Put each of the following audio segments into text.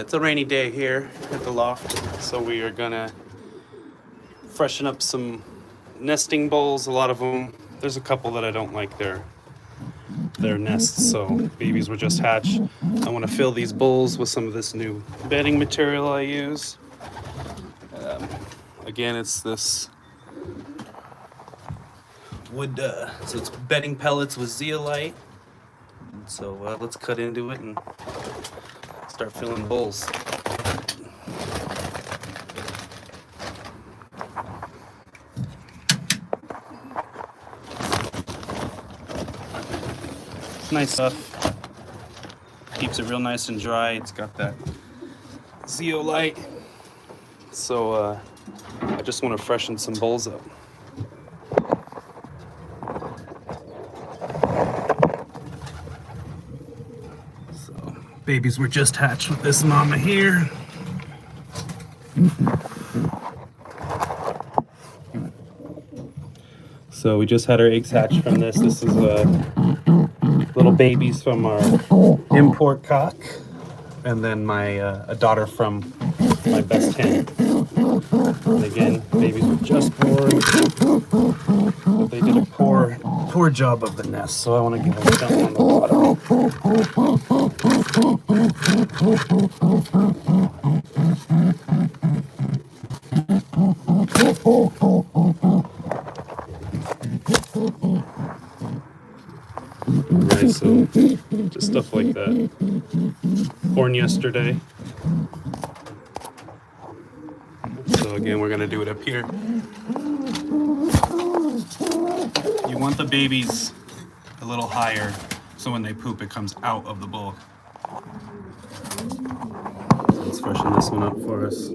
It's a rainy day here at the loft, so we are gonna freshen up some nesting bowls. A lot of them, there's a couple that I don't like their nests, so babies were just hatched. I want to fill these bowls with some of this new bedding material I use. Again, it's this wood, so it's bedding pellets with zeolite. So let's cut into it and start filling bowls. It's nice stuff. Keeps it real nice and dry. It's got that zeolite. So I just want to freshen some bowls up. So babies were just hatched with this mama here. So we just had our eggs hatched from this. This is little babies from our import cock, and then a daughter from my best hen. And again, babies were just born, but they did a poor job of the nest, so I want to give them something on the bottom. Right, so just stuff like that. Born yesterday. So again, we're gonna do it up here. You want the babies a little higher, so when they poop, it comes out of the bowl. So let's freshen this one up for us.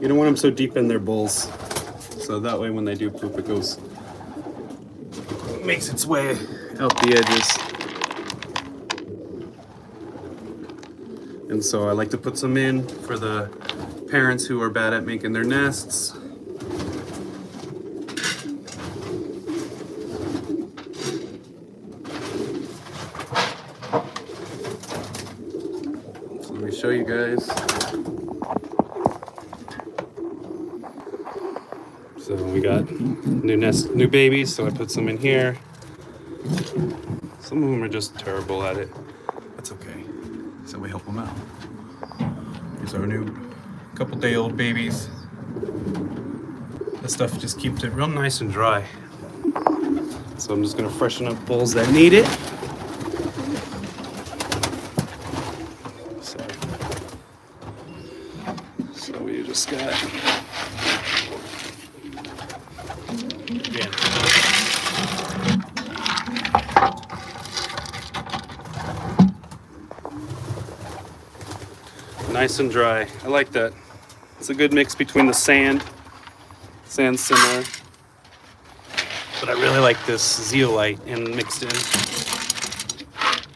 You don't want them so deep in their bowls, so that way when they do poop, it makes its way out the edges. And so I like to put some in for the parents who are bad at making their nests. So let me show you guys. So we got new babies, so I put some in here. Some of them are just terrible at it. That's okay. So we help them out. These are our new couple day old babies. This stuff just keeps it real nice and dry. So I'm just gonna freshen up bowls that need it. So we just got nice and dry. I like that. It's a good mix between the sand's similar, but I really like this zeolite and mixed in.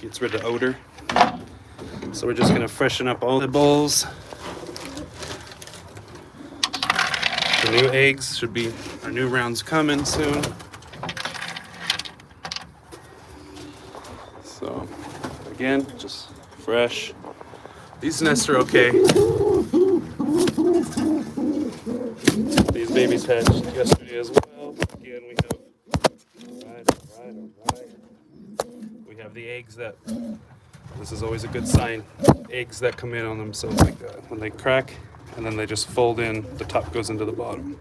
Gets rid of odor. So we're just gonna freshen up all the bowls. The new eggs should be, our new rounds coming soon. So again, just fresh. These nests are okay. These babies hatched yesterday as well. Again, we have we have the eggs that, this is always a good sign, eggs that come in on themselves like that. When they crack, and then they just fold in, the top goes into the bottom.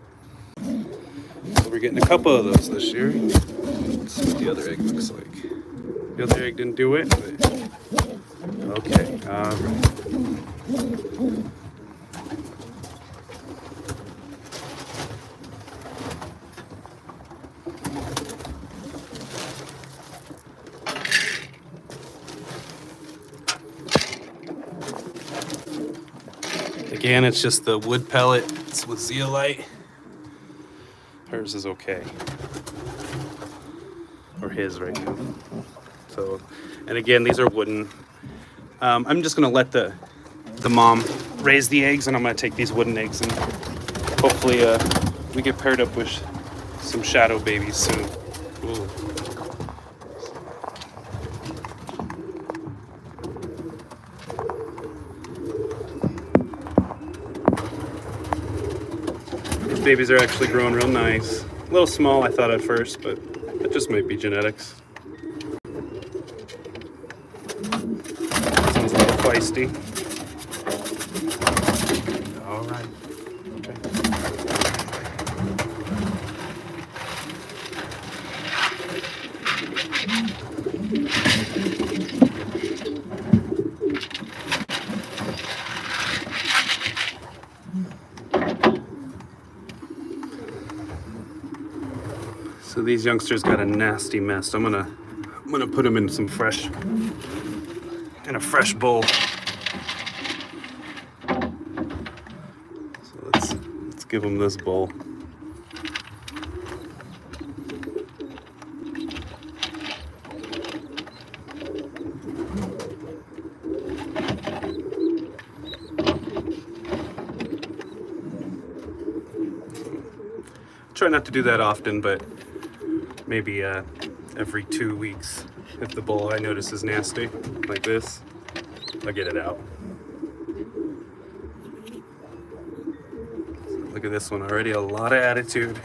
So we're getting a couple of those this year. Let's see what the other egg looks like. The other egg didn't do it, but okay, all right. Again, it's just the wood pellets with zeolite. Hers is okay. Or his right now. So, and again, these are wooden. I'm just gonna let the mom raise the eggs, and I'm gonna take these wooden eggs, and hopefully we get paired up with some shadow babies soon. Ooh. These babies are actually growing real nice. A little small, I thought at first, but it just might be genetics. Sounds a little feisty. All right. Okay. So these youngsters got a nasty mess. I'm gonna put them in a fresh bowl. So let's give them this bowl. Try not to do that often, but maybe every 2 weeks. If the bowl I notice is nasty, like this, I'll get it out. So look at this one already, a lot of attitude.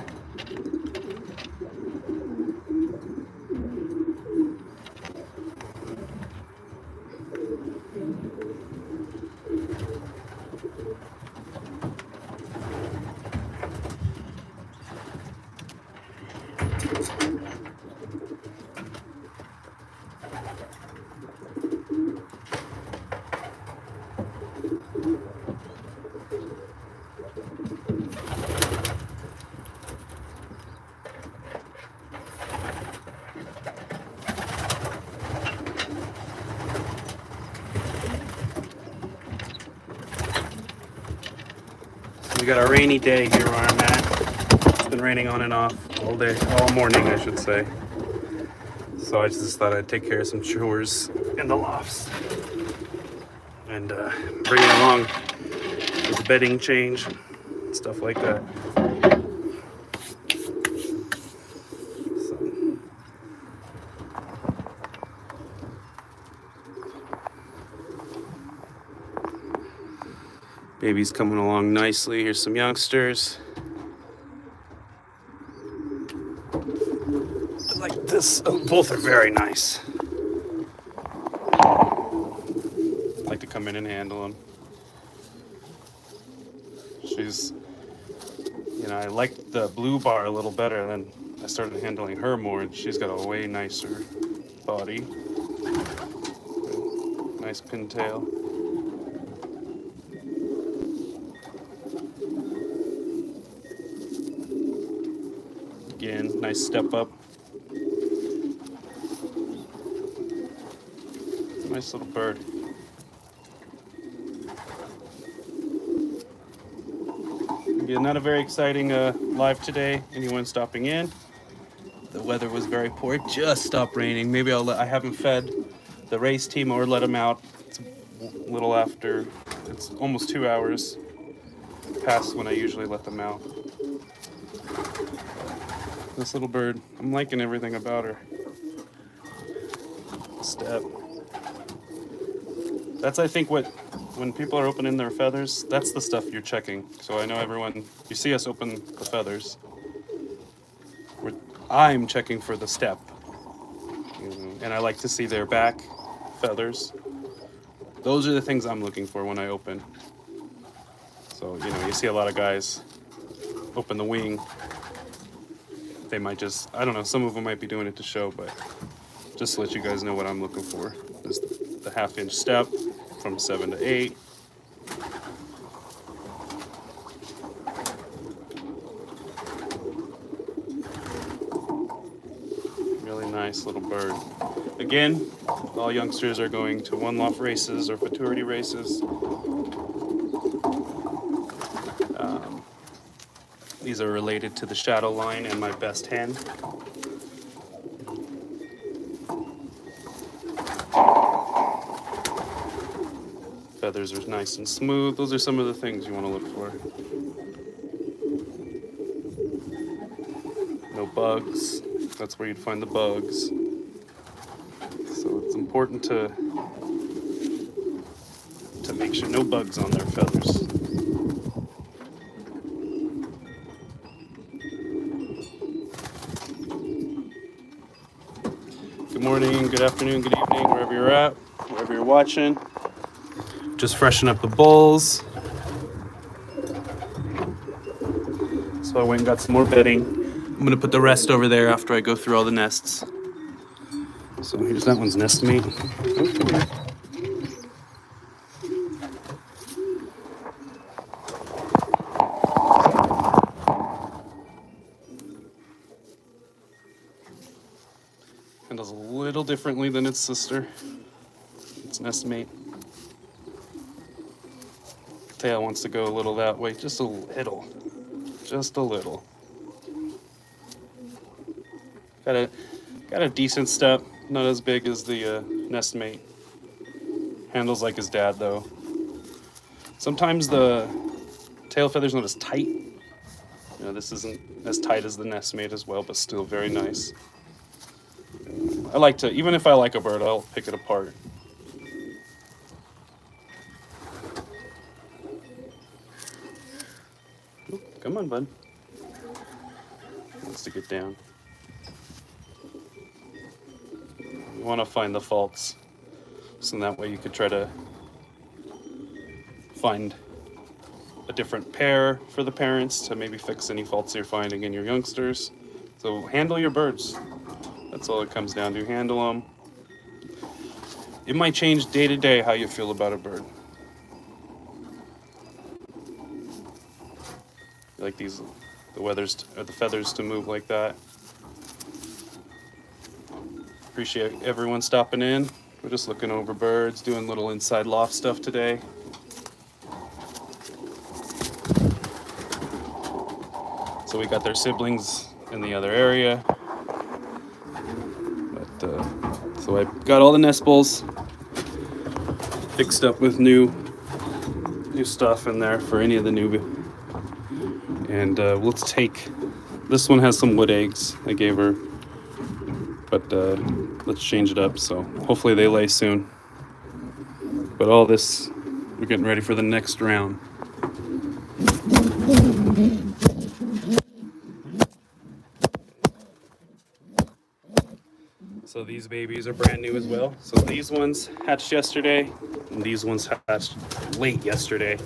We got a rainy day here where I'm at. It's been raining on and off all day, all morning I should say. So I just thought I'd take care of some chores in the lofts and bring it along with bedding change, stuff like that. Baby's coming along nicely. Here's some youngsters. I like this. Oh, both are very nice. I like to come in and handle them. She's, I like the blue bar a little better, and then I started handling her more, and she's got a way nicer body. Nice pintail. Again, nice step up. Nice little bird. Again, not a very exciting live today. Anyone stopping in? The weather was very poor. It just stopped raining. Maybe I haven't fed the race team or let them out. It's a little after. It's almost 2 hours past when I usually let them out. This little bird, I'm liking everything about her. Step. That's, I think, when people are opening their feathers, that's the stuff you're checking. So I know everyone, you see us open the feathers. I'm checking for the step. And I like to see their back feathers. Those are the things I'm looking for when I open. So, you see a lot of guys open the wing. They might just, I don't know, some of them might be doing it to show, but just to let you guys know what I'm looking for. There's the half-inch step from 7 to 8. Really nice little bird. Again, all youngsters are going to one loft races or futurity races. These are related to the shadow line and my best hen. Feathers are nice and smooth. Those are some of the things you want to look for. No bugs. That's where you'd find the bugs. So it's important to make sure no bugs on their feathers. Good morning, good afternoon, good evening, wherever you're at, wherever you're watching. Just freshen up the bowls. So I went and got some more bedding. I'm gonna put the rest over there after I go through all the nests. So here's that one's nest mate. Okay. Handles a little differently than its sister, its nest mate. Tail wants to go a little that way, just a little. Just a little. Got a decent step, not as big as the nest mate. Handles like his dad though. Sometimes the tail feather's not as tight. You know, this isn't as tight as the nest mate as well, but still very nice. I like to, even if I like a bird, I'll pick it apart. Ooh, come on, bud. Wants to get down. You want to find the faults, so that way you could try to find a different pair for the parents to maybe fix any faults you're finding in your youngsters. So handle your birds. That's all it comes down to. Handle them. It might change day to day how you feel about a bird. You like the feathers to move like that. Appreciate everyone stopping in. We're just looking over birds, doing little inside loft stuff today. So we got their siblings in the other area. So I got all the nest bowls fixed up with new stuff in there for any of the new. And let's take, this one has some wood eggs I gave her, but let's change it up. So hopefully they lay soon. But all this, we're getting ready for the next round. So these babies are brand new as well. So these ones hatched yesterday, and these ones hatched late yesterday.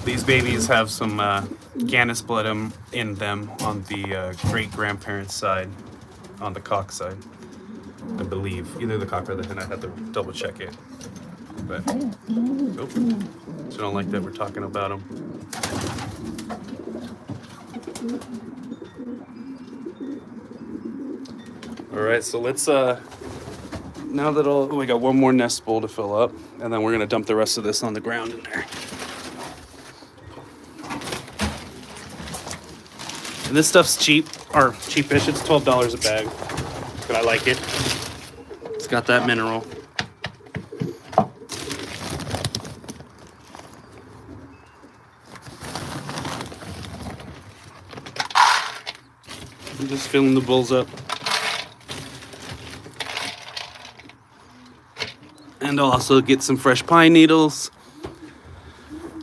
These babies have some Gannus blood in them on the great-grandparents' side, on the cock side, I believe. Either the cock or the hen, I had to double check it. But, oh, so don't like that we're talking about them. All right, so let's, now that we got one more nest bowl to fill up, and then we're gonna dump the rest of this on the ground in there. And this stuff's cheap, or cheapish, it's $12 a bag, but I like it. It's got that mineral. I'm just filling the bowls up. And I'll also get some fresh pine needles.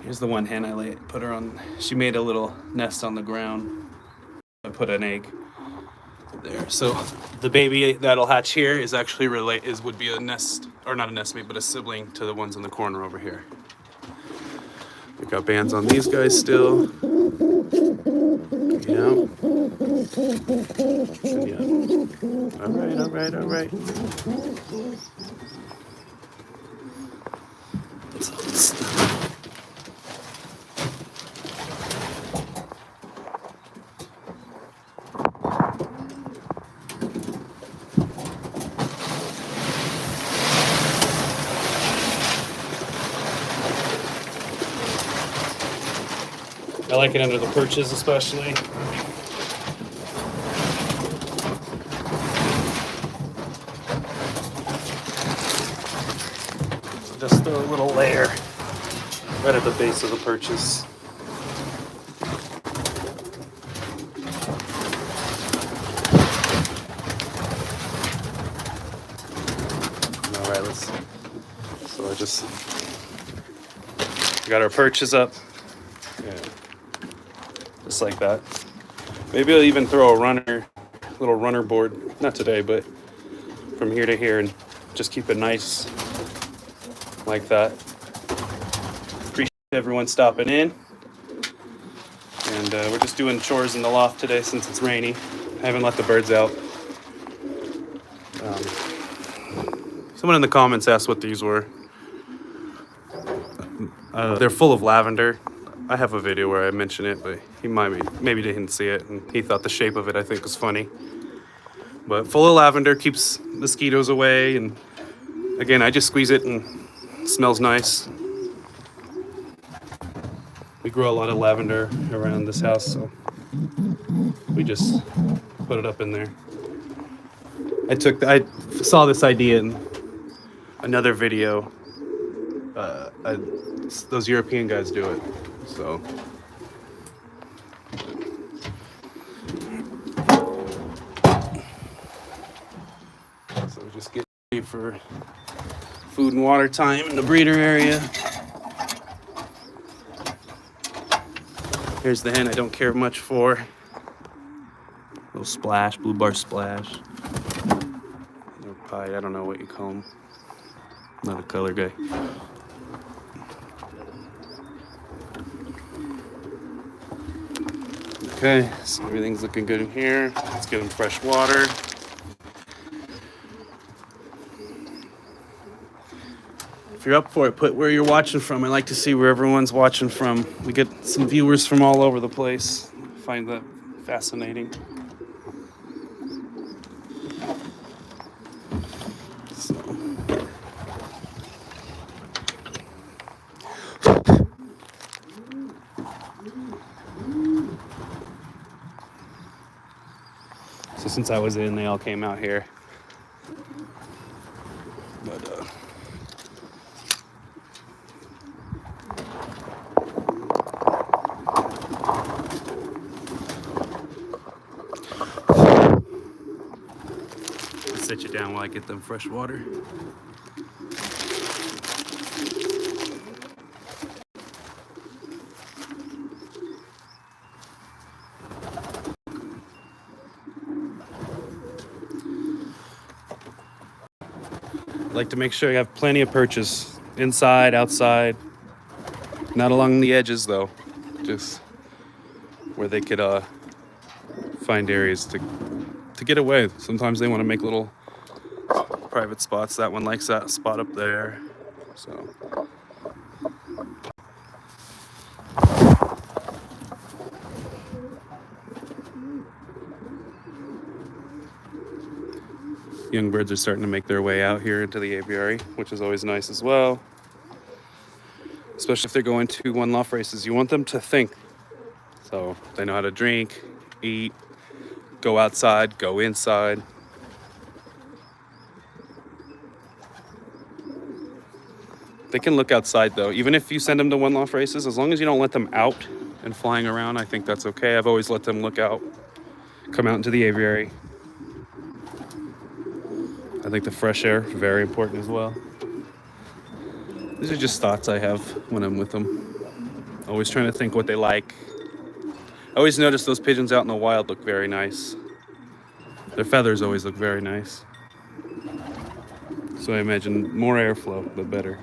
Here's the one hen I put her on. She made a little nest on the ground. I put an egg there. So the baby that'll hatch here is actually would be a nest, or not a nestmate, but a sibling to the ones in the corner over here. We got bands on these guys still. Yeah. All right. like it under the perches especially. So just throw a little layer right at the base of the perches. All right, so I just got our perches up. Yeah. Just like that. Maybe I'll even throw a little runner board, not today, but from here to here, and just keep it nice like that. Appreciate everyone stopping in. And we're just doing chores in the loft today since it's rainy. I haven't let the birds out. Someone in the comments asked what these were. They're full of lavender. I have a video where I mention it, but he maybe didn't see it, and he thought the shape of it, I think, was funny. But full of lavender, keeps mosquitoes away, and again, I just squeeze it and it smells nice. We grow a lot of lavender around this house, so we just put it up in there. I saw this idea in another video. Those European guys do it, so. So we just get ready for food and water time in the breeder area. Here's the hen I don't care much for. Little splash, blue bar splash. Or pie, I don't know what you call them. Not a color guy. Okay, so everything's looking good in here. Let's give them fresh water. If you're up for it, put where you're watching from. I like to see where everyone's watching from. We get some viewers from all over the place. I find that fascinating. So since I was in, they all came out here. But I'll sit you down while I get them fresh water. Like to make sure you have plenty of perches inside, outside, not along the edges though, just where they could find areas to get away. Sometimes they want to make little private spots. That one likes that spot up there, so. Young birds are starting to make their way out here into the aviary, which is always nice as well. Especially if they're going to one loft races. You want them to think. So they know how to drink, eat, go outside, go inside. They can look outside though. Even if you send them to one loft races, as long as you don't let them out and flying around, I think that's okay. I've always let them look out, come out into the aviary. I think the fresh air, very important as well. These are just thoughts I have when I'm with them. Always trying to think what they like. I always notice those pigeons out in the wild look very nice. Their feathers always look very nice. So I imagine more airflow, the better.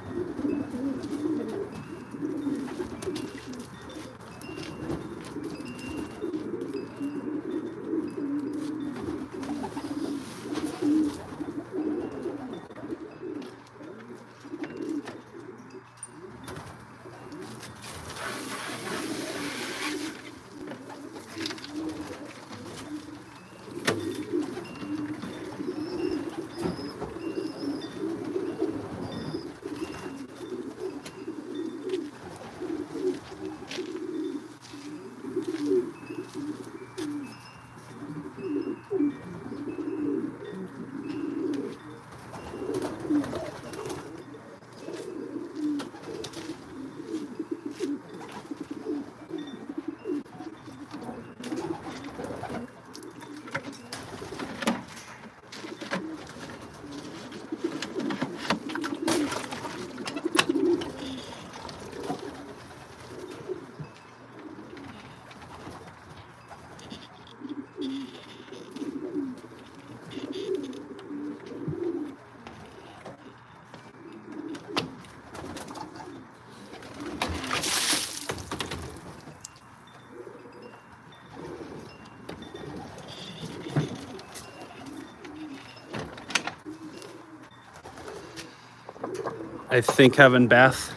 I think having bath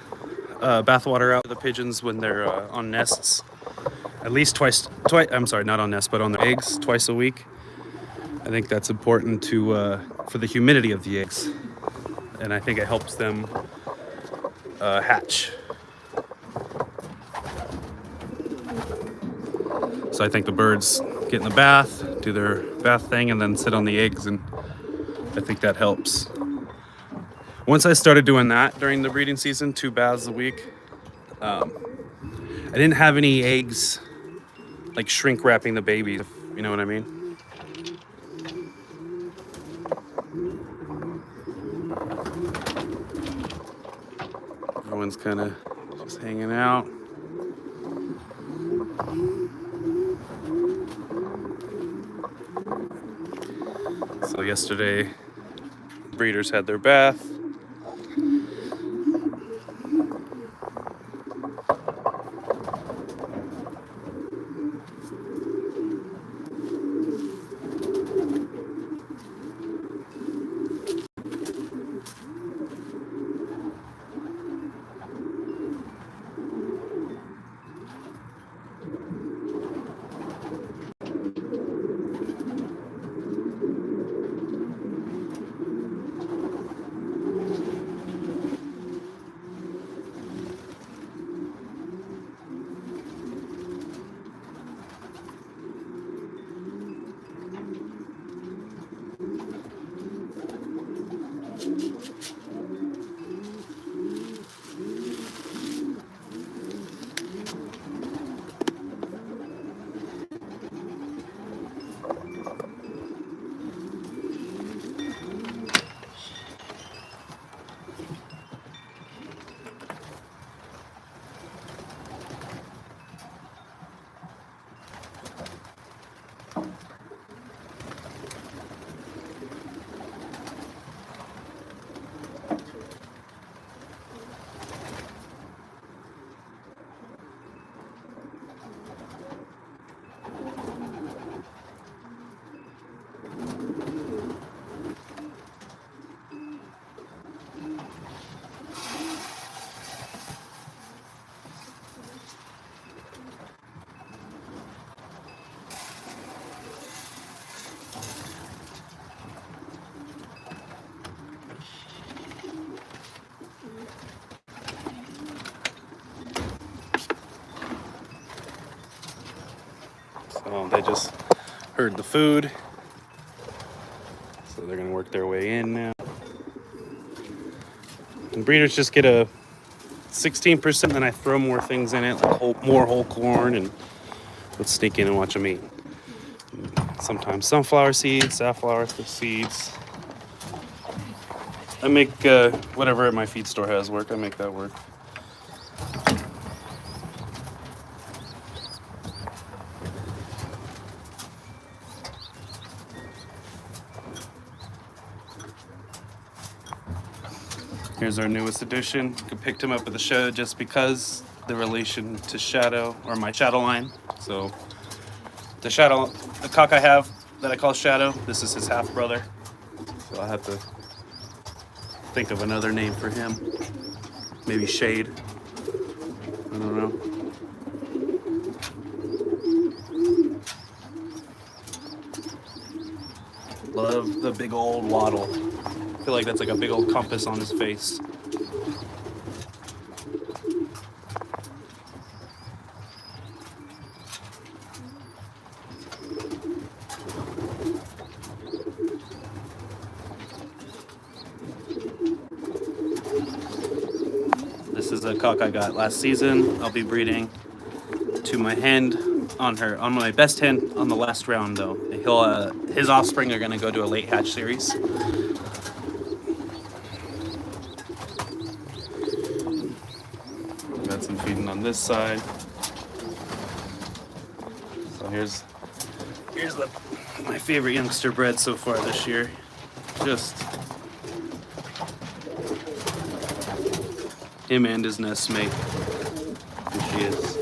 water out to the pigeons when they're on nests, at least twice. I'm sorry, not on nests, but on the eggs, twice a week. I think that's important to for the humidity of the eggs, and I think it helps them hatch. So I think the birds get in the bath, do their bath thing, and then sit on the eggs, and I think that helps. Once I started doing that during the breeding season, 2 baths a week, I didn't have any eggs like shrink wrapping the babies, if you know what I mean. Everyone's kind of just hanging out. So yesterday, breeders had their bath. So they just heard the food, so they're gonna work their way in now. And breeders just get a 16%, then I throw more things in it, like more whole corn, and let's sneak in and watch them eat. Sometimes sunflower seeds, safflower seeds. I make whatever at my feed store has work, I make that work. Here's our newest addition. I picked him up at the show just because the relation to Shadow, or my Shadow line. So the cock I have that I call Shadow, this is his half brother. So I'll have to think of another name for him. Maybe Shade. I don't know. Love the big old waddle. I feel like that's like a big old compass on his face. This is a cock I got last season. I'll be breeding to my hen on my best hen on the last round though. His offspring are gonna go to a late hatch series. Got some feeding on this side. So here's my favorite youngster bred so far this year. Just him and his nestmate. Here she is.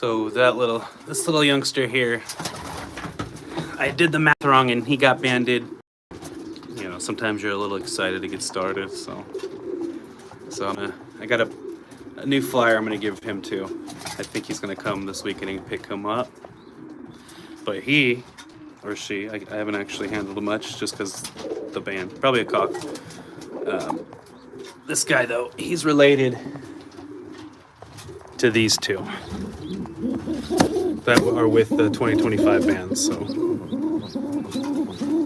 So this little youngster here, I did the math wrong and he got banded. You know, sometimes you're a little excited to get started, so I got a new flyer I'm gonna give him to. I think he's gonna come this weekend and pick him up. But he or she, I haven't actually handled him much just because the band, probably a cock. This guy though, he's related to these two that are with the 2025 bands. So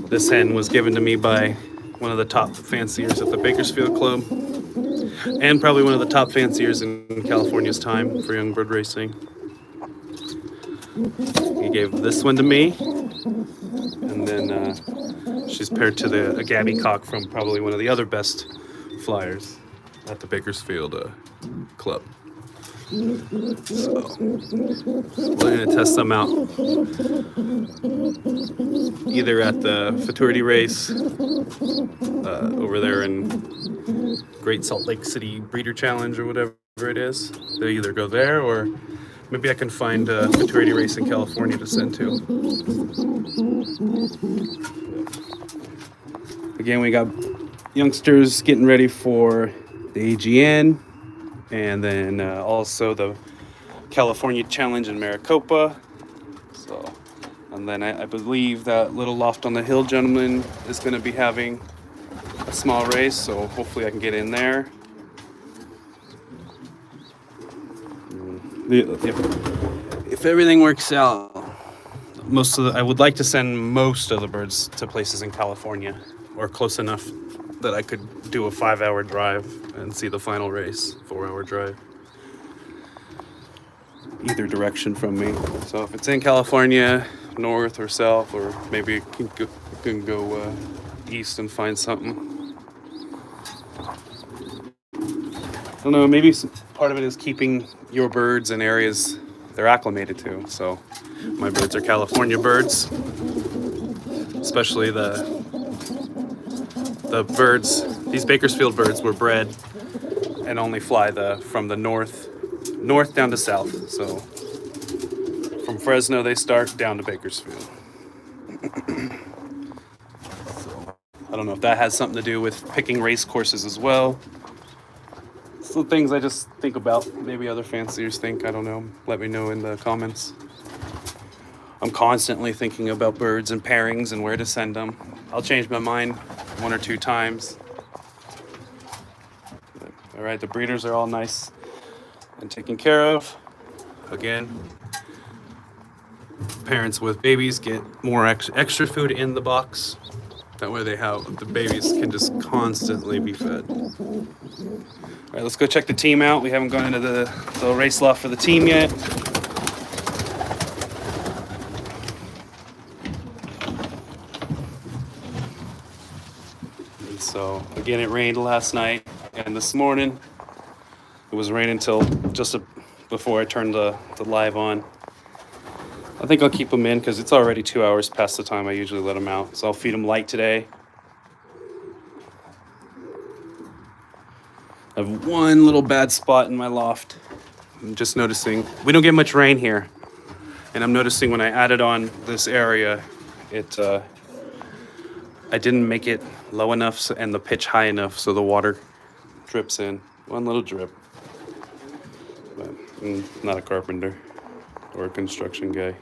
this hen was given to me by one of the top fanciers at the Bakersfield Club, and probably one of the top fanciers in California's time for young bird racing. He gave this one to me, and then she's paired to a Gabby cock from probably one of the other best flyers at the Bakersfield Club. So we're gonna test them out either at the Futurity race over there in Great Salt Lake City Breeder Challenge or whatever it is. They either go there or maybe I can find a Futurity race in California to send to. Again, we got youngsters getting ready for the AGN, and then also the California Challenge in Maricopa. So, and then I believe that little Loft on the Hill gentleman is going to be having a small race, so hopefully I can get in there. If everything works out, I would like to send most of the birds to places in California, or close enough that I could do a 5-hour drive and see the final race, 4-hour drive, either direction from me. So if it's in California, north or south, or maybe I can go east and find something. I don't know, maybe part of it is keeping your birds in areas they're acclimated to. So my birds are California birds, especially the birds. These Bakersfield birds were bred and only fly from the north down to south. So from Fresno they start down to Bakersfield. So I don't know if that has something to do with picking race courses as well. So things I just think about. Maybe other fanciers think. I don't know. Let me know in the comments. I'm constantly thinking about birds and pairings and where to send them. I'll change my mind 1 or 2 times. All right, the breeders are all nice and taken care of. Again, parents with babies get more extra food in the box. That way the babies can just constantly be fed. All right, let's go check the team out. We haven't gone into the race loft for the team yet. And so again, it rained last night and this morning. It was raining until just before I turned the live on. I think I'll keep them in because it's already 2 hours past the time I usually let them out. So I'll feed them light today. I have one little bad spot in my loft. I'm just noticing, we don't get much rain here. And I'm noticing when I added on this area, I didn't make it low enough and the pitch high enough so the water drips in. One little drip. But I'm not a carpenter or a construction guy.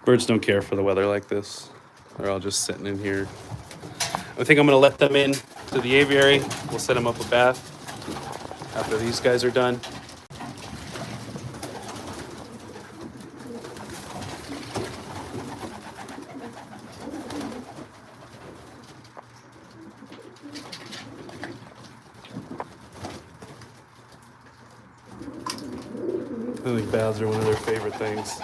Birds don't care for the weather like this. They're all just sitting in here. I think I'm gonna let them in to the aviary. We'll set them up a bath after these guys are done. I think baths are one of their favorite things.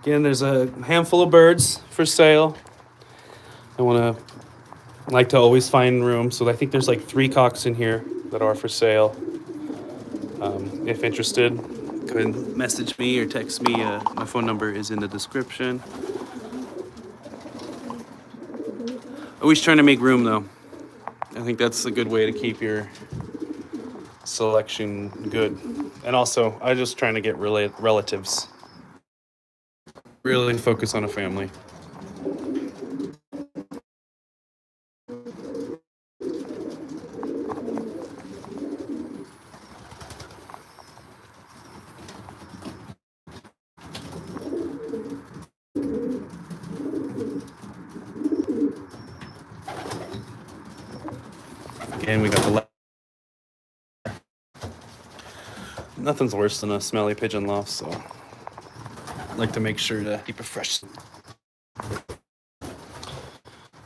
Again, there's a handful of birds for sale. I like to always find room, so I think there's like 3 cocks in here that are for sale. If interested, go ahead and message me or text me. My phone number is in the description. Always trying to make room though. I think that's a good way to keep your selection good. And also, I'm just trying to get relatives. Really focus on a family. Again, we got the nothing's worse than a smelly pigeon loft, so I like to make sure to keep it fresh.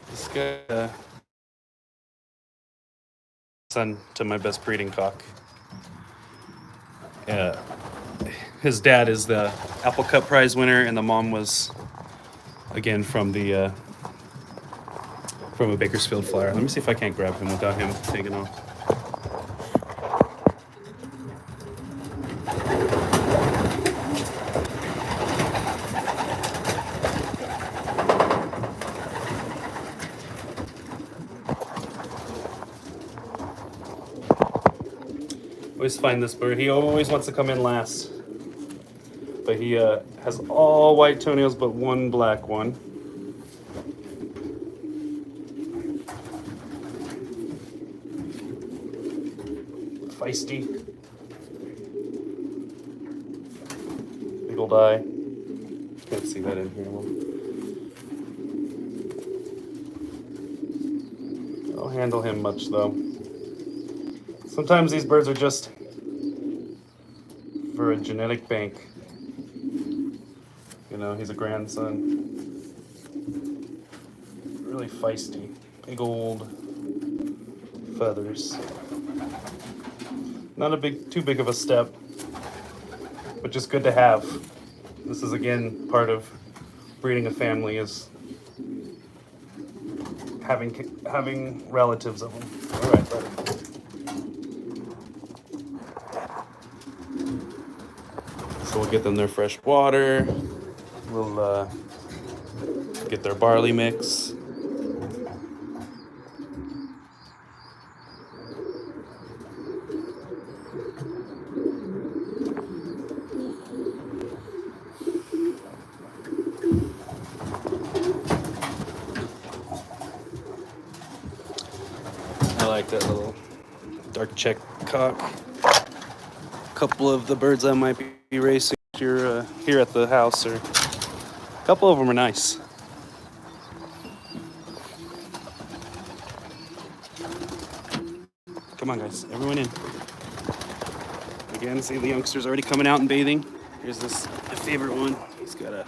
This guy, son to my best breeding cock. His dad is the Apple Cup Prize winner, and the mom was, again, from a Bakersfield flyer. Let me see if I can't grab him without him taking off. Always find this bird. He always wants to come in last. But he has all white toenails but one black one. Feisty. Big old eye. Can't see that in here. I don't handle him much though. Sometimes these birds are just for a genetic bank. You know, he's a grandson. Really feisty. Big old feathers. Not too big of a step, but just good to have. This is again part of breeding a family, is having relatives of them. All right, buddy. So we'll get them their fresh water. We'll get their barley mix. I like that little dark check cock. A couple of the birds I might be racing here at the house, or a couple of them are nice. Come on, guys, everyone in. Again, see the youngsters already coming out and bathing. Here's my favorite one. He's got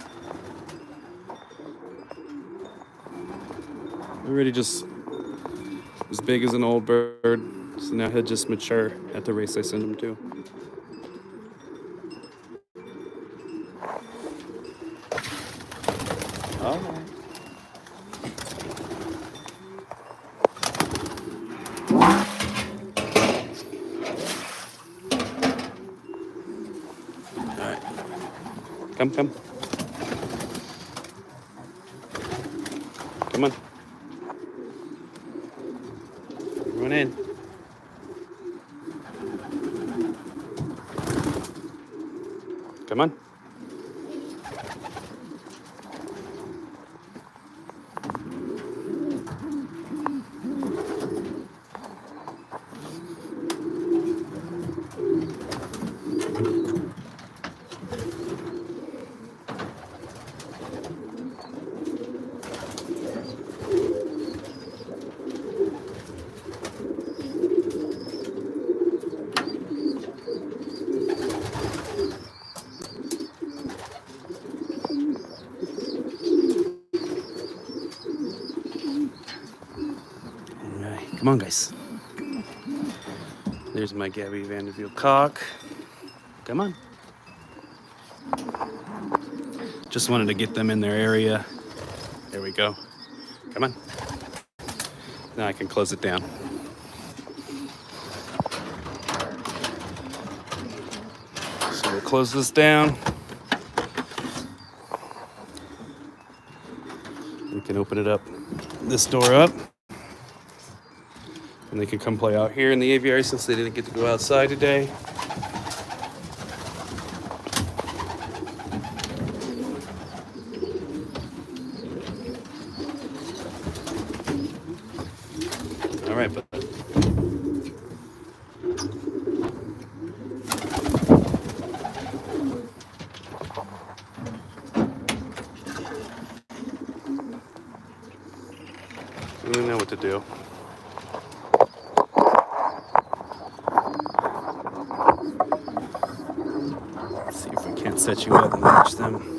already just as big as an old bird. So now he'll just mature at the race I send him to. All right. Come. Come on. Everyone in. Come on. Come on, guys. There's my Gabby Vanderbilt cock. Come on. Just wanted to get them in their area. There we go. Come on. Now I can close it down. So we'll close this down. We can open it up, this door up. And they can come play out here in the aviary since they didn't get to go outside today. All right, but we know what to do. Let's see if we can't set you up and watch them.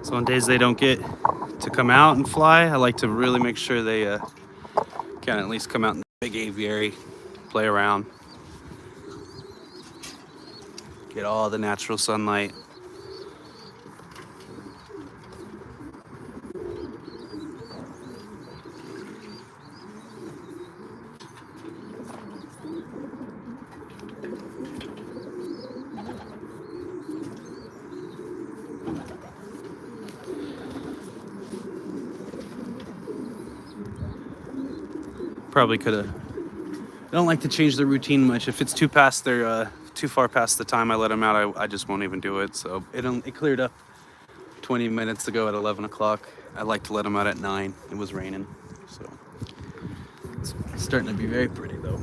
So on days they don't get to come out and fly, I like to really make sure they can at least come out in the big aviary, play around, get all the natural sunlight. Probably could have. I don't like to change the routine much. If it's too far past the time I let them out, I just won't even do it. So it cleared up 20 minutes ago at 11 o'clock. I like to let them out at 9. It was raining, so it's starting to be very pretty though.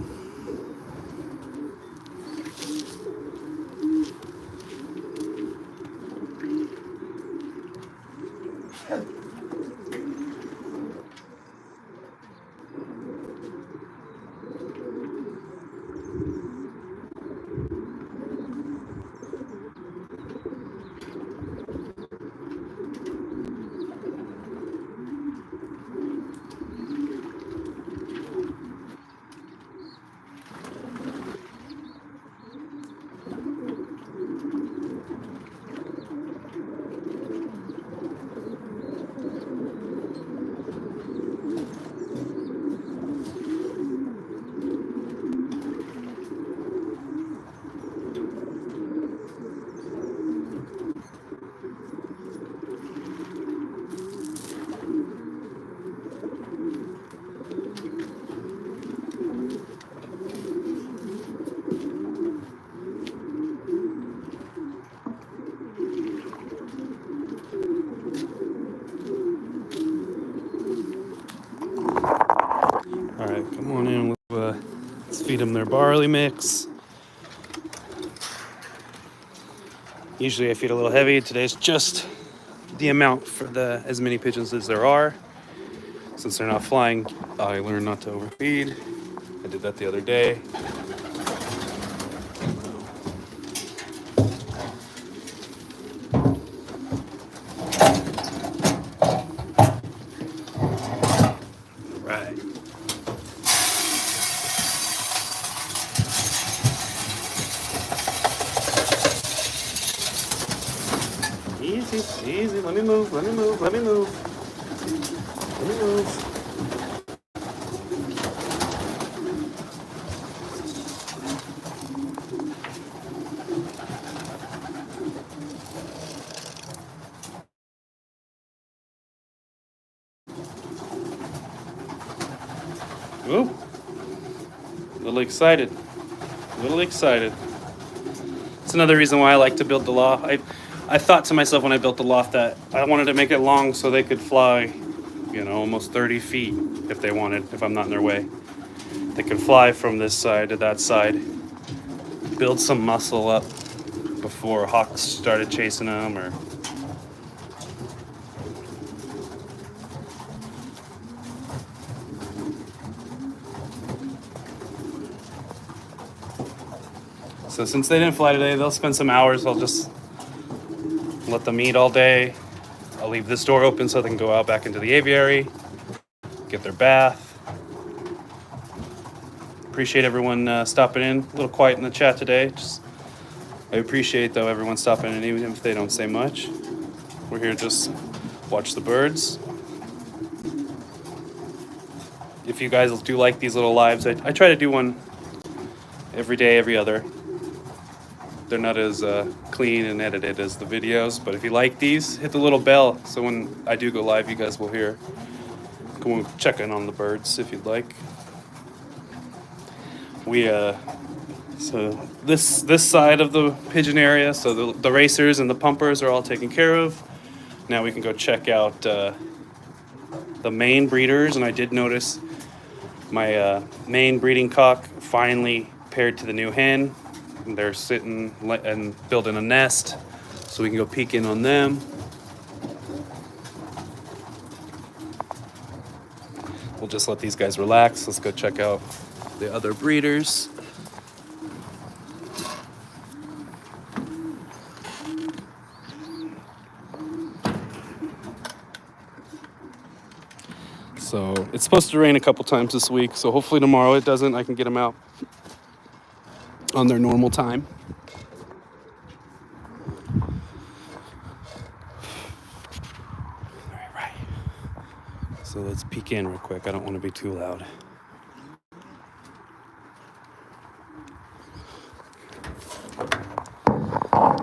Come on in. Let's feed them their barley mix. Usually I feed a little heavy. Today's just the amount for as many pigeons as there are. Since they're not flying, I learned not to overfeed. I did that the other day. Right. Easy, easy. Let me move. Let me move. Let me move. Let me move. Ooh. A little excited. A little excited. It's another reason why I like to build the loft. I thought to myself when I built the loft that I wanted to make it long so they could fly, almost 30 feet if they wanted, if I'm not in their way. They could fly from this side to that side, build some muscle up before hawks started chasing them or... So since they didn't fly today, they'll spend some hours. I'll just let them eat all day. I'll leave this door open so they can go out back into the aviary, get their bath. Appreciate everyone stopping in. A little quiet in the chat today. I appreciate, though, everyone stopping in, even if they don't say much. We're here to just watch the birds. If you guys do like these little lives, I try to do one every day, every other. They're not as clean and edited as the videos, but if you like these, hit the little bell so when I do go live, you guys will hear. Go check in on the birds if you'd like. So this side of the pigeon area, so the racers and the pumpers are all taken care of. Now we can go check out the main breeders, and I did notice my main breeding cock finally paired to the new hen. And they're sitting and building a nest, so we can go peek in on them. We'll just let these guys relax. Let's go check out the other breeders. So it's supposed to rain a couple times this week, so hopefully tomorrow it doesn't. I can get them out on their normal time. All right. So let's peek in real quick. I don't want to be too loud.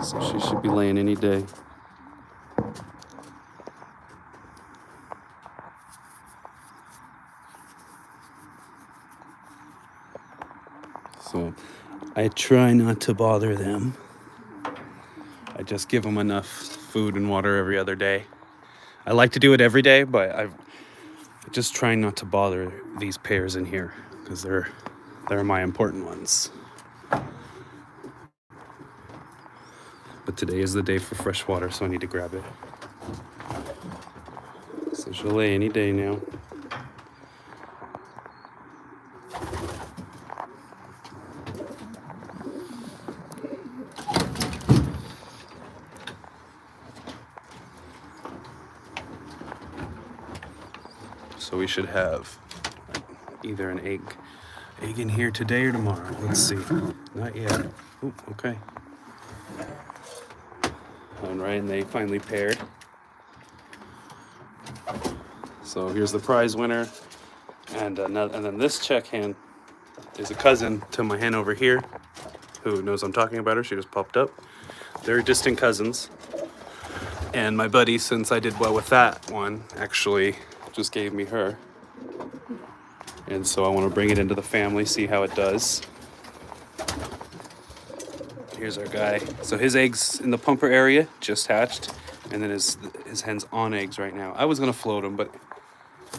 So she should be laying any day. So I try not to bother them. I just give them enough food and water every other day. I like to do it every day, but I just try not to bother these pairs in here because they're my important ones. But today is the day for fresh water, so I need to grab it. So she'll lay any day now. So we should have either an egg in here today or tomorrow. Let's see. Not yet. Ooh, okay. All right, and they finally paired. So here's the prize winner, and then this check hen is a cousin to my hen over here, who knows I'm talking about her. She just popped up. They're distant cousins, and my buddy, since I did well with that one, actually just gave me her. And so I want to bring it into the family, see how it does. Here's our guy. So his eggs in the pumper area just hatched, and then his hen's on eggs right now. I was gonna float him, but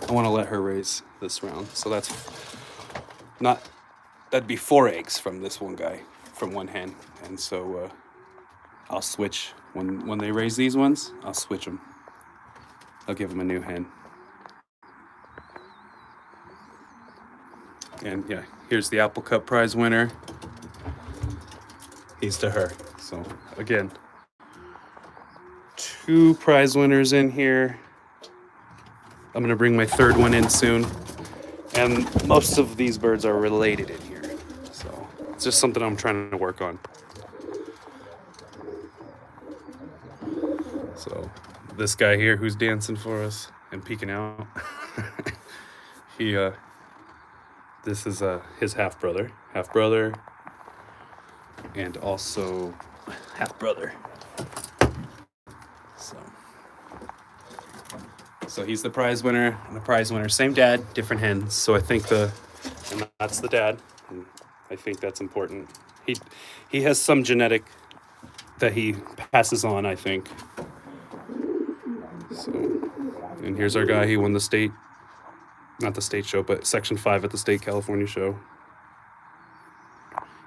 I want to let her raise this round. So that's not, that'd be 4 eggs from this one guy, from one hen. And so I'll switch, when they raise these ones, I'll switch them. I'll give them a new hen. And yeah, here's the Apple Cup prize winner. He's to her. So again, 2 prize winners in here. I'm gonna bring my 3rd one in soon. And most of these birds are related in here. So it's just something I'm trying to work on. So this guy here who's dancing for us and peeking out, this is his half-brother, and also half-brother. So he's the prize winner and the prize winner. Same dad, different hens. So I think and that's the dad. And I think that's important. He has some genetic that he passes on, I think. So, and here's our guy. He won the not the state show, but Section 5 at the State California show.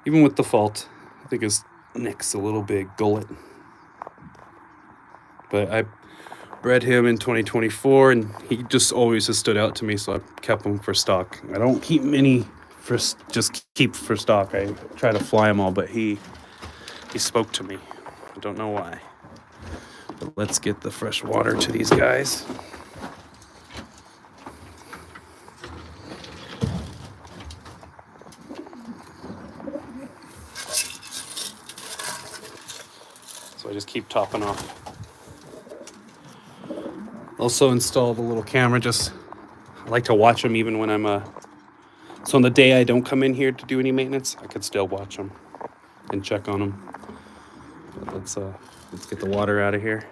Even with the fault, I think his neck's a little big, gullet. But I bred him in 2024, and he just always has stood out to me, so I kept him for stock. I don't keep many just keep for stock. I try to fly them all, but he spoke to me. I don't know why. But let's get the fresh water to these guys. So I just keep topping off. Also installed a little camera, I like to watch them even when I'm so on the day I don't come in here to do any maintenance, I could still watch them and check on them. But let's get the water out of here.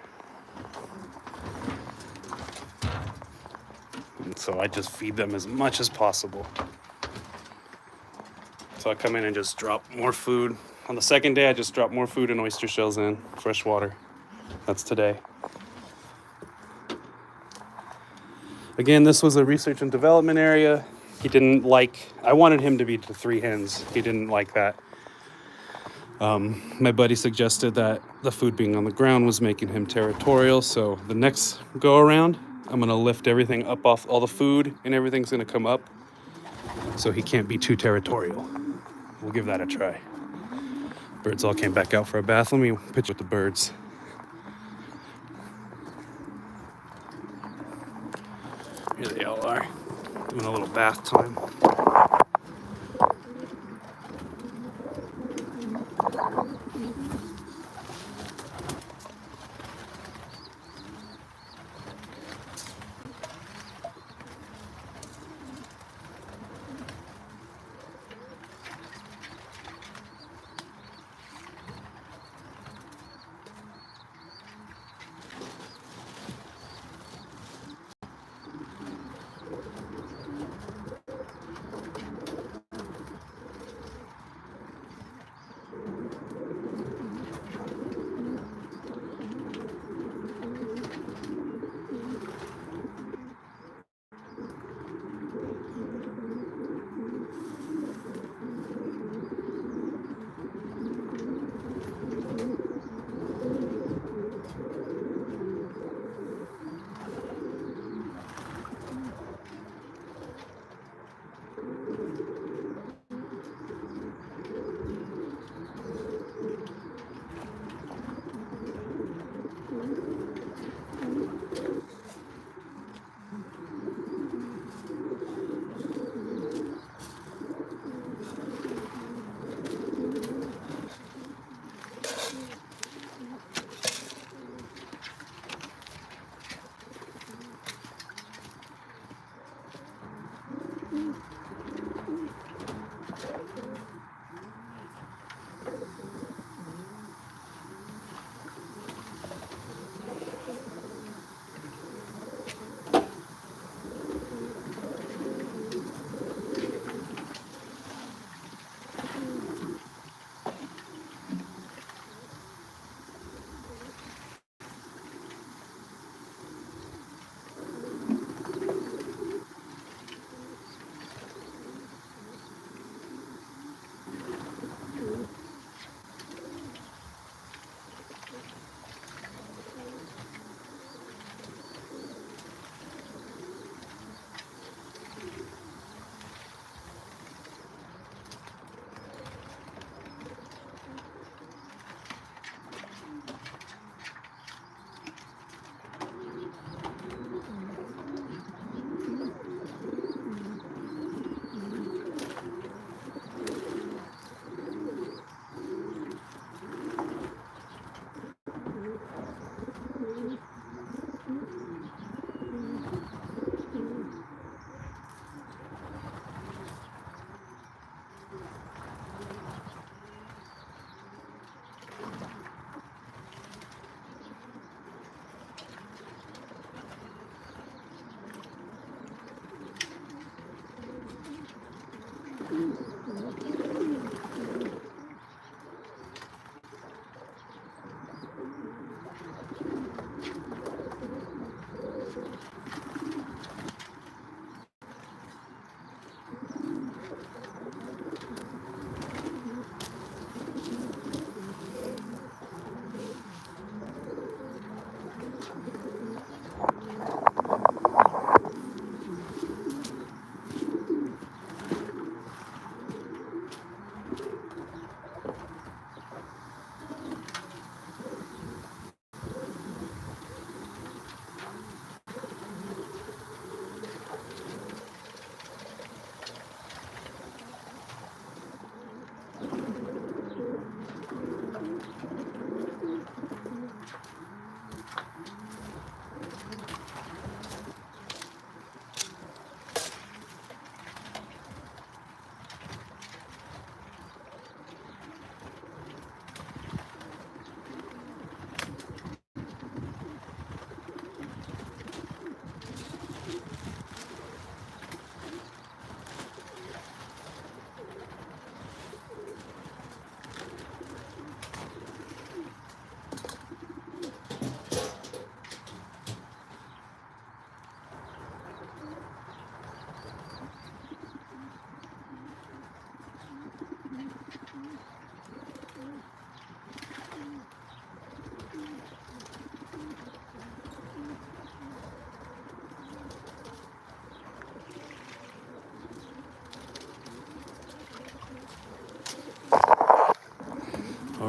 And so I just feed them as much as possible. So I come in and just drop more food. On the second day, I just drop more food and oyster shells in, fresh water. That's today. Again, this was a research and development area. I wanted him to be to 3 hens. He didn't like that. My buddy suggested that the food being on the ground was making him territorial. So the next go around, I'm gonna lift everything up off all the food and everything's gonna come up. So he can't be too territorial. We'll give that a try. Birds all came back out for a bath. Let me pitch with the birds. Here they all are, doing a little bath time.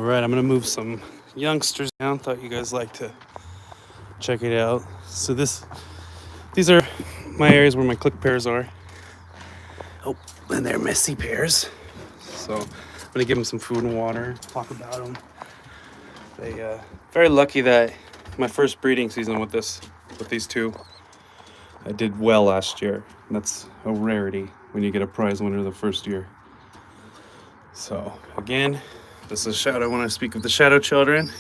right, I'm gonna move some youngsters down. Thought you guys liked to check it out. So these are my areas where my click pairs are. Oh, and they're messy pairs. So I'm gonna give them some food and water, talk about them. They very lucky that my first breeding season with these two, I did well last year. And that's a rarity when you get a prize winner the first year. So again, this is Shadow when I speak of the Shadow Children.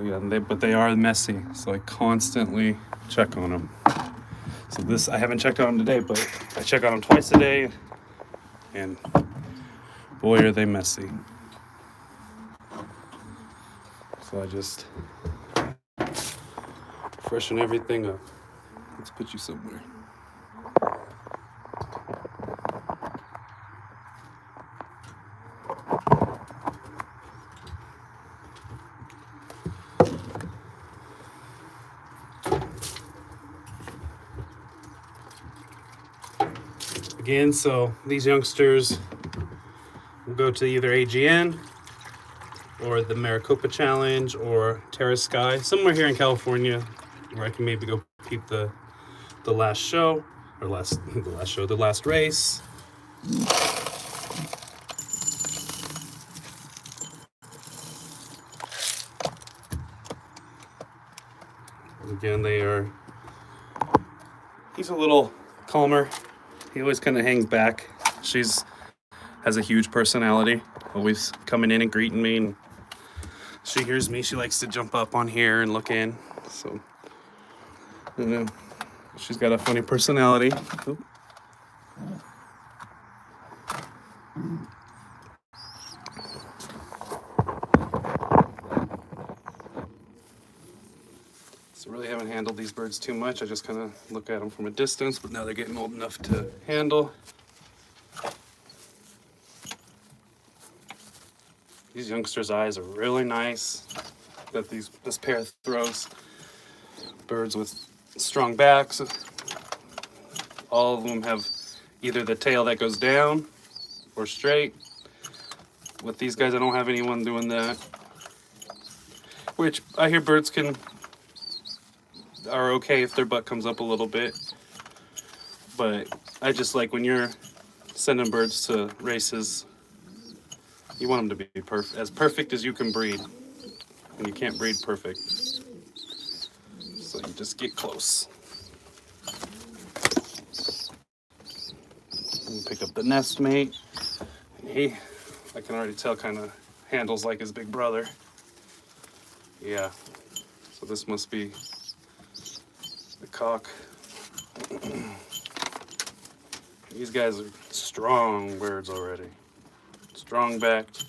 Yeah, but they are messy, so I constantly check on them. So I haven't checked on them today, but I check on them twice a day, and boy, are they messy. So I just freshen everything up. Let's put you somewhere. Again, so these youngsters will go to either AGN or the Maricopa Challenge or Terra Sky, somewhere here in California where I can maybe go peep the last show, or the last race. Again, he's a little calmer. He always kind of hangs back. Has a huge personality, always coming in and greeting me, and she hears me, she likes to jump up on here and look in. So, you know, she's got a funny personality. Oop. So really haven't handled these birds too much. I just kind of look at them from a distance, but now they're getting old enough to handle. These youngsters' eyes are really nice that this pair throws. Birds with strong backs. All of them have either the tail that goes down or straight. With these guys, I don't have anyone doing that. Which I hear birds are okay if their butt comes up a little bit. But I just like when you're sending birds to races, you want them to be as perfect as you can breed. And you can't breed perfect. So you just get close. And pick up the nest mate. And I can already tell, kind of handles like his big brother. Yeah. So this must be the cock. These guys are strong birds already. Strong backed.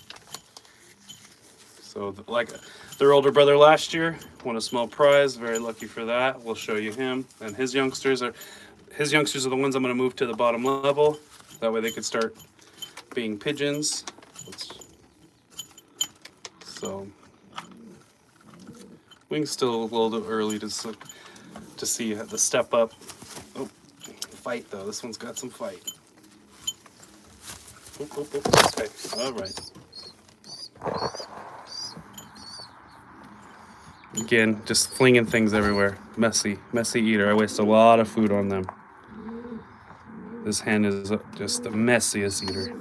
So like their older brother last year won a small prize. Very lucky for that. We'll show you him. And his youngsters are the ones I'm going to move to the bottom level. That way they could start being pigeons. So wings still a little early to see the step up. Oh, fight though. This one's got some fight. Okay, all right. Again, just flinging things everywhere. Messy eater. I waste a lot of food on them. This hen is just the messiest eater.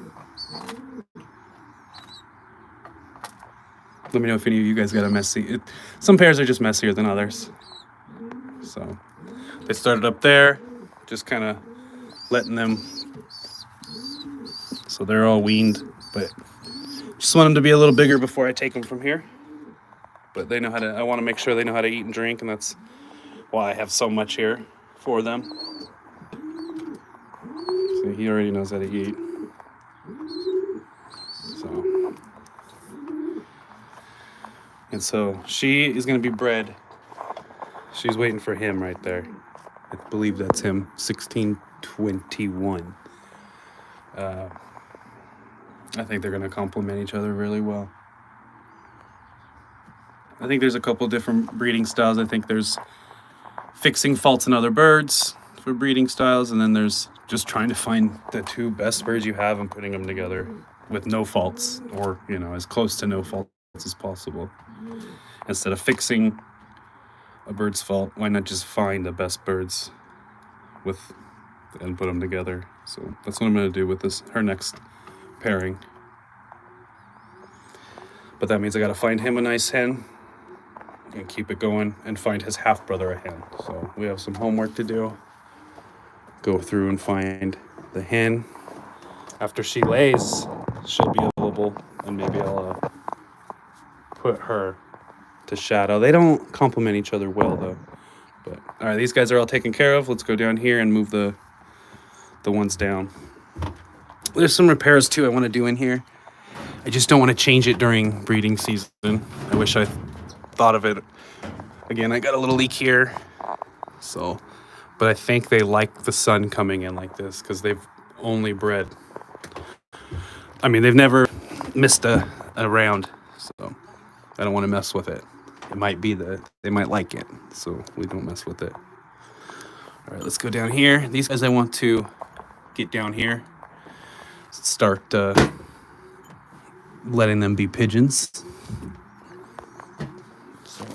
Let me know if any of you guys got a messy. Some pairs are just messier than others. So they started up there, just kind of letting them. So they're all weaned, but just want them to be a little bigger before I take them from here. But they know how to. I want to make sure they know how to eat and drink, and that's why I have so much here for them. So he already knows how to eat. So she is going to be bred. She's waiting for him right there. I believe that's him, 1621. I think they're going to complement each other really well. I think there's a couple different breeding styles. I think there's fixing faults in other birds for breeding styles, and then there's just trying to find the two best birds you have and putting them together with no faults, or, you know, as close to no faults as possible. Instead of fixing a bird's fault, why not just find the best birds and put them together? So that's what I'm going to do with her next pairing. But that means I got to find him a nice hen and keep it going, and find his half brother a hen. So we have some homework to do. Go through and find the hen. After she lays, she'll be available, and maybe I'll put her to shadow. They don't complement each other well though. But all right, these guys are all taken care of. Let's go down here and move the ones down. There's some repairs too I want to do in here. I just don't want to change it during breeding season. I wish I thought of it. Again, I got a little leak here. So, but I think they like the sun coming in like this because they've only bred. I mean, they've never missed a round, so I don't want to mess with it. It might be that they might like it, so we don't mess with it. All right, let's go down here. These guys I want to get down here, start letting them be pigeons. So,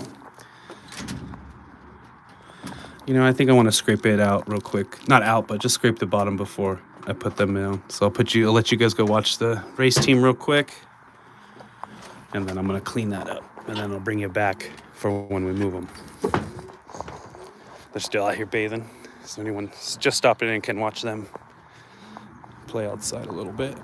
you know, I think I want to scrape it out real quick. Not out, but just scrape the bottom before I put them down. So I'll let you guys go watch the race team real quick, and then I'm gonna clean that up, and then I'll bring you back for when we move them. They're still out here bathing, so anyone just stopping in can watch them play outside a little bit.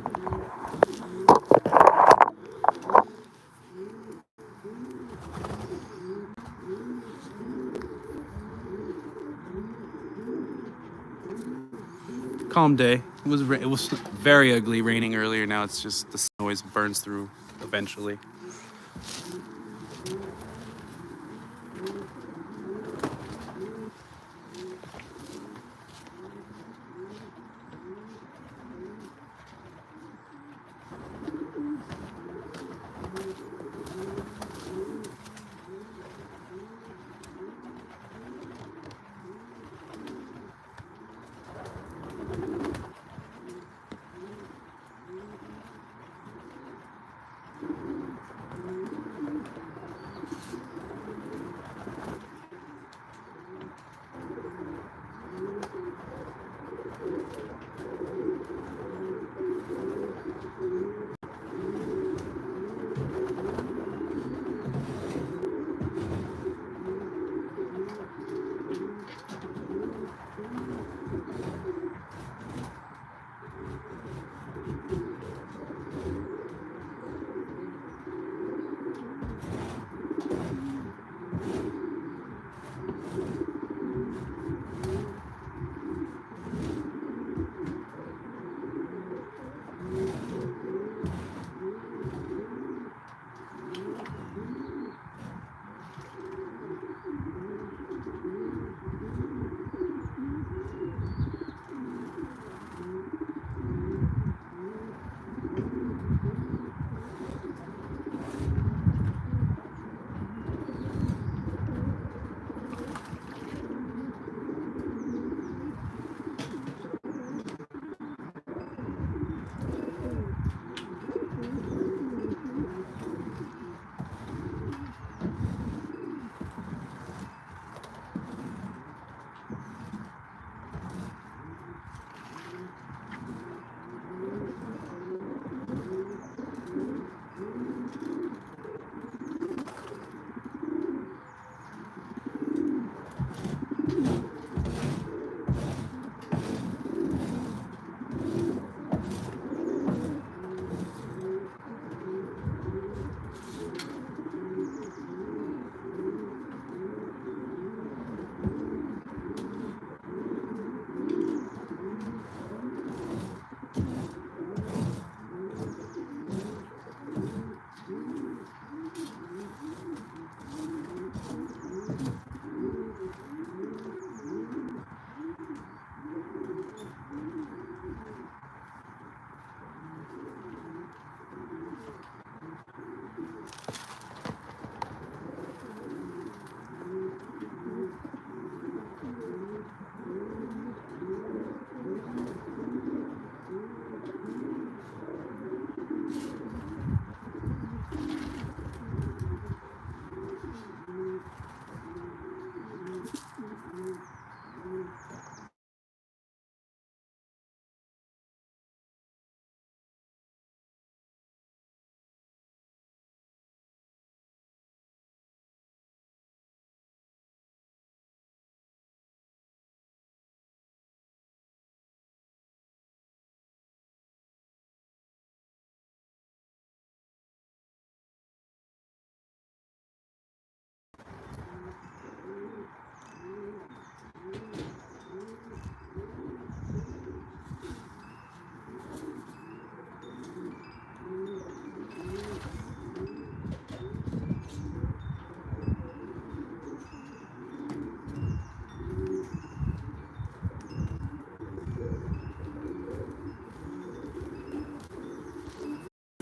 Calm day. It was very ugly raining earlier. Now it's just the sun always burns through eventually.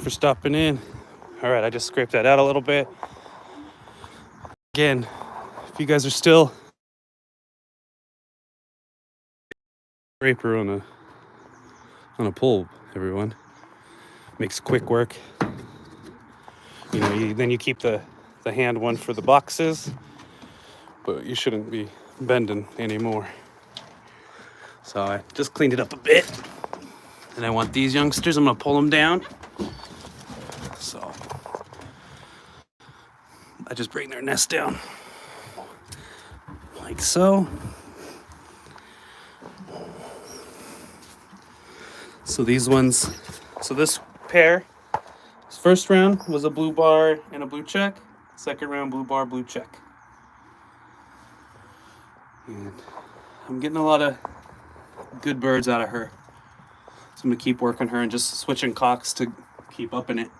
for stopping in. All right, I just scraped that out a little bit. Again, if you guys are still scraper on a pole, everyone makes quick work. You know, then you keep the hand one for the boxes, but you shouldn't be bending anymore. So I just cleaned it up a bit, and I want these youngsters. I'm gonna pull them down. So I just bring their nest down like so. So these ones, so this pair, this first round was a blue bar and a blue check. Second round, blue bar, blue check. And I'm getting a lot of good birds out of her. So I'm gonna keep working her and just switching cocks to keep up in it.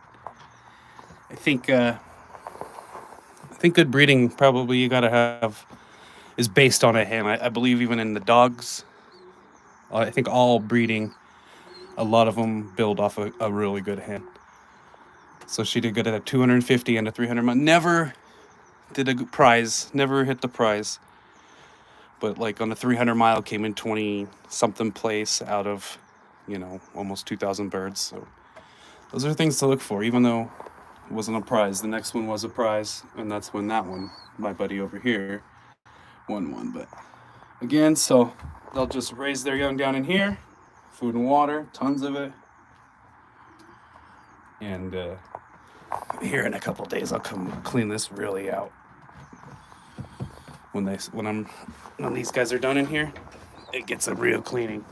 I think good breeding probably you gotta have is based on a hen. I believe even in the dogs, I think all breeding, a lot of them build off a really good hen. So she did good at a 250 and a 300 mile. Never did a prize, never hit the prize. But like on a 300 mile came in 20 something place out of, you know, almost 2,000 birds. So those are things to look for, even though it wasn't a prize. The next one was a prize, and that's when that one, my buddy over here, won one. But again, so they'll just raise their young down in here, food and water, tons of it. And here in a couple days, I'll come clean this really out. When these guys are done in here, it gets a real cleaning.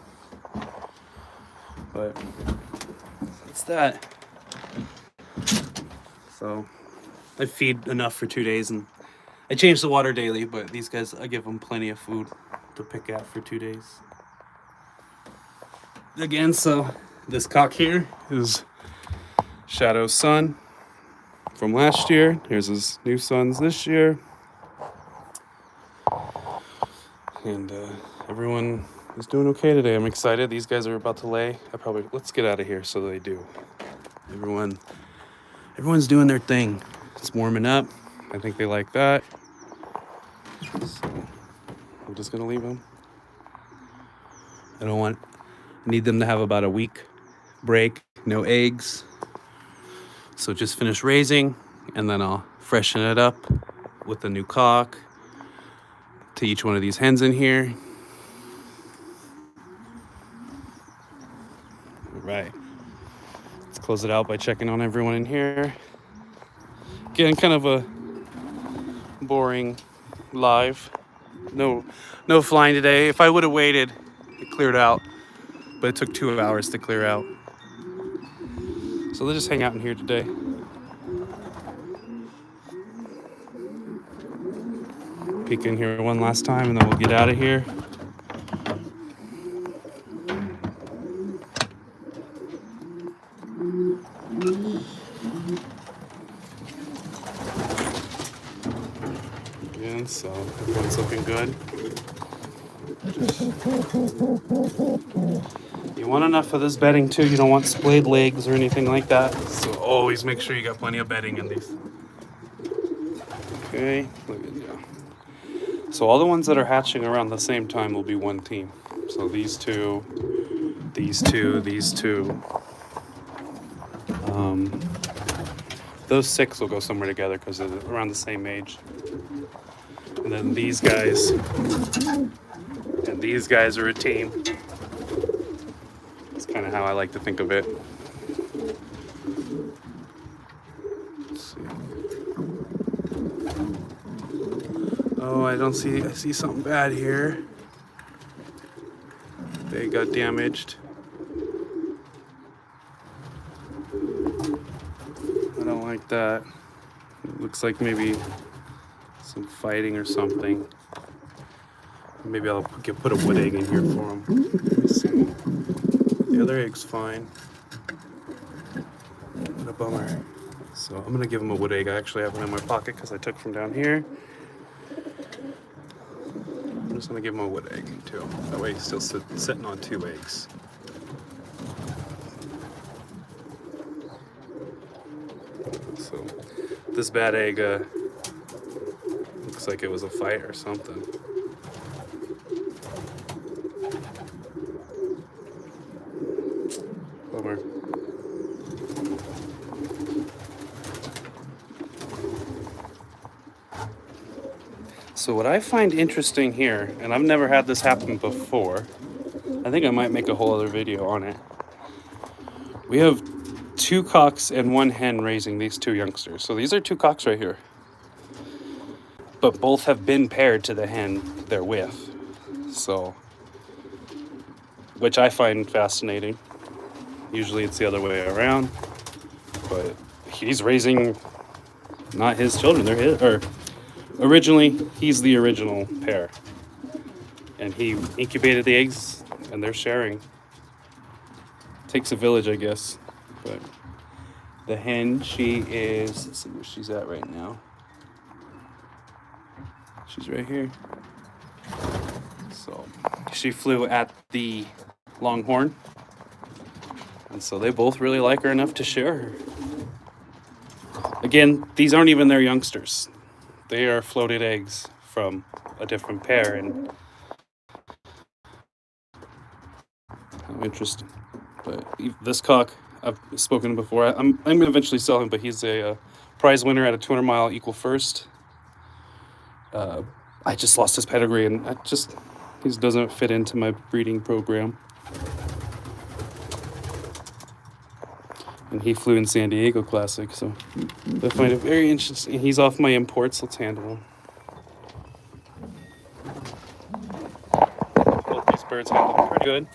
But it's that. So I feed enough for 2 days, and I change the water daily, but these guys, I give them plenty of food to pick at for 2 days. Again, so this cock here is Shadow's son from last year. Here's his new sons this year. And everyone is doing okay today. I'm excited. These guys are about to lay. Let's get out of here so they do. Everyone's doing their thing. It's warming up. I think they like that. So I'm just gonna leave them. I need them to have about a week break, no eggs. So just finish raising, and then I'll freshen it up with a new cock to each one of these hens in here. All right. Let's close it out by checking on everyone in here. Again, kind of a boring live. No flying today. If I would have waited, it cleared out. But it took 2 hours to clear out. So they'll just hang out in here today. Peek in here one last time, and then we'll get out of here. Again, so everyone's looking good. You want enough of this bedding too. You don't want splayed legs or anything like that. So always make sure you got plenty of bedding in these. Okay, look at you. So all the ones that are hatching around the same time will be one team. So these two, these two, these two. Those 6 will go somewhere together because they're around the same age. And then these guys and these guys are a team. That's kind of how I like to think of it. Let's see. Oh, I see something bad here. They got damaged. I don't like that. It looks like maybe some fighting or something. Maybe I'll put a wood egg in here for them. Let me see. The other egg's fine. What a bummer. So I'm gonna give him a wood egg. I actually have one in my pocket because I took from down here. I'm just gonna give him a wood egg too. That way he's still sitting on 2 eggs. So this bad egg looks like it was a fight or something. Bummer. So what I find interesting here, and I've never had this happen before, I think I might make a whole other video on it. We have 2 cocks and 1 hen raising these 2 youngsters. So these are 2 cocks right here. But both have been paired to the hen they're with. So, which I find fascinating. Usually it's the other way around. But he's raising not his children, they're his, or originally he's the original pair. And he incubated the eggs and they're sharing. Takes a village, I guess. But the hen, she is, let's see where she's at right now. She's right here. So she flew at the longhorn. And so they both really like her enough to share her. Again, these aren't even their youngsters. They are floated eggs from a different pair. And how interesting. But this cock, I've spoken before. I'm going to eventually sell him, but he's a prize winner at a 200-mile equal first. I just lost his pedigree, and he doesn't fit into my breeding program. And he flew in San Diego Classic, so I find it very interesting. He's off my imports. Let's handle him. Both these birds handled pretty good.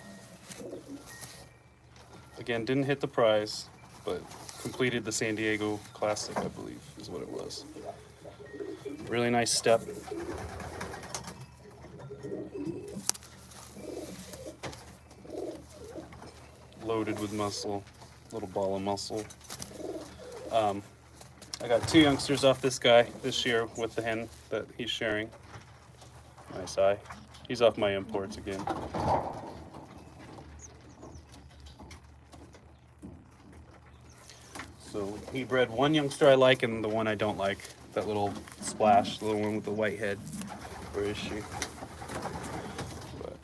Again, didn't hit the prize, but completed the San Diego Classic, I believe, is what it was. Really nice step. Loaded with muscle, little ball of muscle. I got 2 youngsters off this guy this year with the hen that he's sharing. Nice eye. He's off my imports again. So he bred 1 youngster I like and the one I don't like. That little splash, the little one with the white head. Where is she? But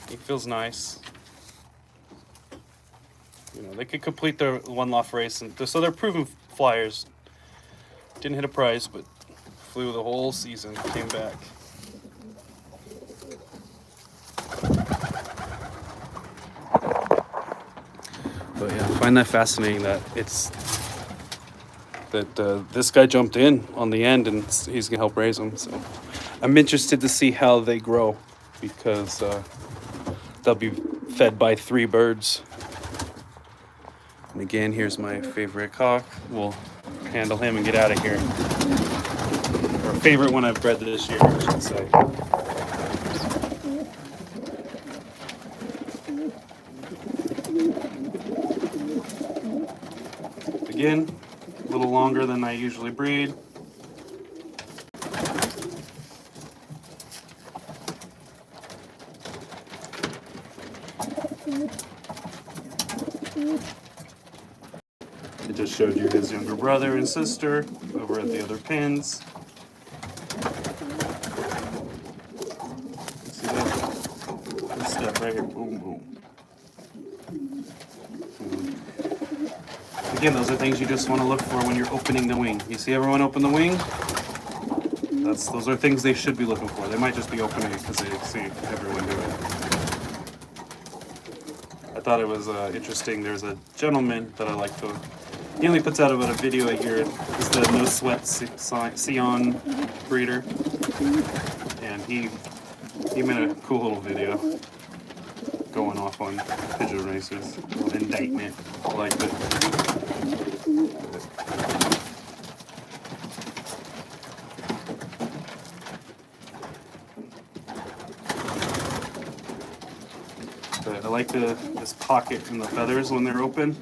he feels nice. You know, they could complete their 1 Loft race, and so they're proven flyers. Didn't hit a prize, but flew the whole season. Came back. But yeah, I find that fascinating that this guy jumped in on the end and he's gonna help raise them. So I'm interested to see how they grow, because they'll be fed by 3 birds. And again, here's my favorite cock. We'll handle him and get out of here. Or favorite one I've bred this year, I should say. Again, a little longer than I usually breed. I just showed you his younger brother and sister over at the other pens. See that? This step right here. Boom, boom. Again, those are things you just want to look for when you're opening the wing. You see everyone open the wing? Those are things they should be looking for. They might just be opening it because they see everyone do it. I thought it was interesting. There's a gentleman that I like to. He only puts out about a video a year. It's the No Sweat Sion breeder, and he made a cool little video going off on pigeon racers. A little indictment. I liked it. But I like this pocket in the feathers when they're open.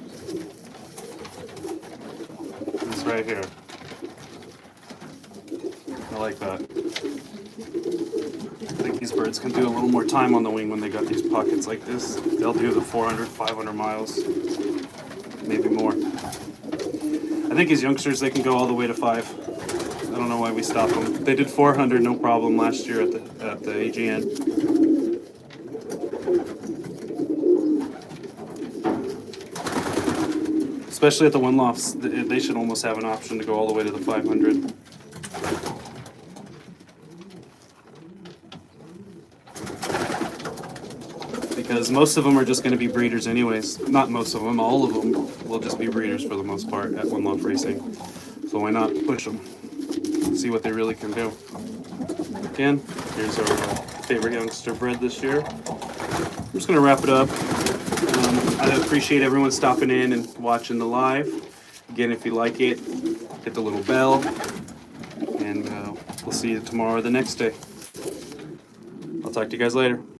This right here. I like that. I think these birds can do a little more time on the wing when they got these pockets like this. They'll do the 400, 500 miles, maybe more. I I think these youngsters, they can go all the way to 5. I don't know why we stopped them. They did 400 no problem last year at the AGN. Especially at the one lofts, they should almost have an option to go all the way to the 500. Because most of them are just going to be breeders anyways. Not most of them, all of them will just be breeders for the most part at one loft racing. So why not push them? See what they really can do. Again, here's our favorite youngster bred this year. I'm just going to wrap it up. I appreciate everyone stopping in and watching the live. Again, if you like it, hit the little bell. And we'll see you tomorrow or the next day. I'll talk to you guys later.